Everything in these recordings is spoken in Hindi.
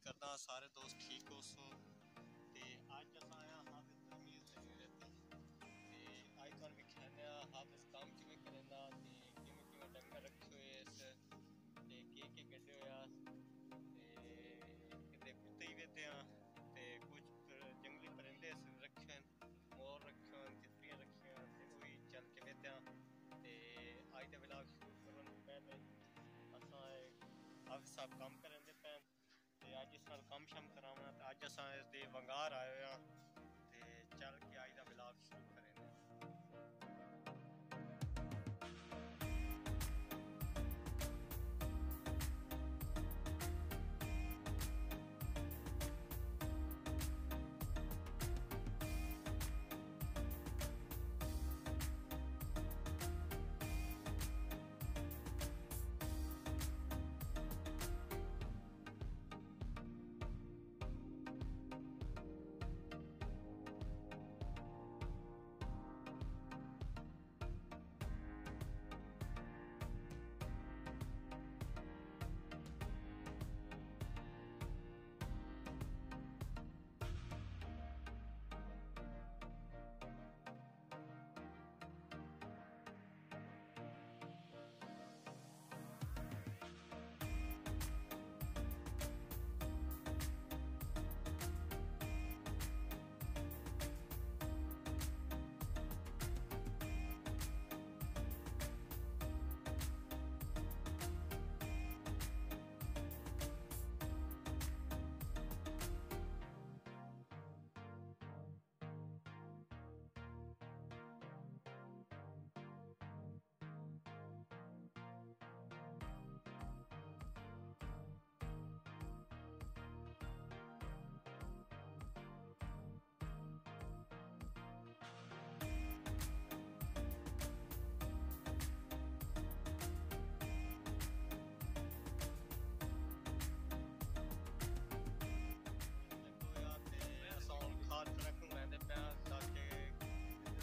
करदा सारे दोस्त ठीक हो सो ते अज अस आया हाफिज तमीज लगी रहती ते अज तुहानू विखाने हाफिज काम किवें करदा ते किवें किवें डंगर रखे हुए इस ते के गड्डे होया ते किते कुत्ते ही वेदे ते कुछ जंगली परिंदे रखे मोर रखे तितलियां रखियां ते वही चल के वेदे ते अज दे व्लॉग शुरू करन पहले असां हाफिज साहब काम करन दे पैन ते अज इस नाल कम शम करावना ते अज असां इस दे वंगार आए हुए ते चल के अज दा व्लॉग शुरू करें।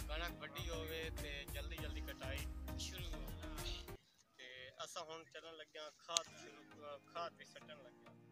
कणक वड्डी होवे ते जल्दी जल्दी कटाई शुरू हो ते असा हुण चलन लग्या खाद भी सट्टन लग्या।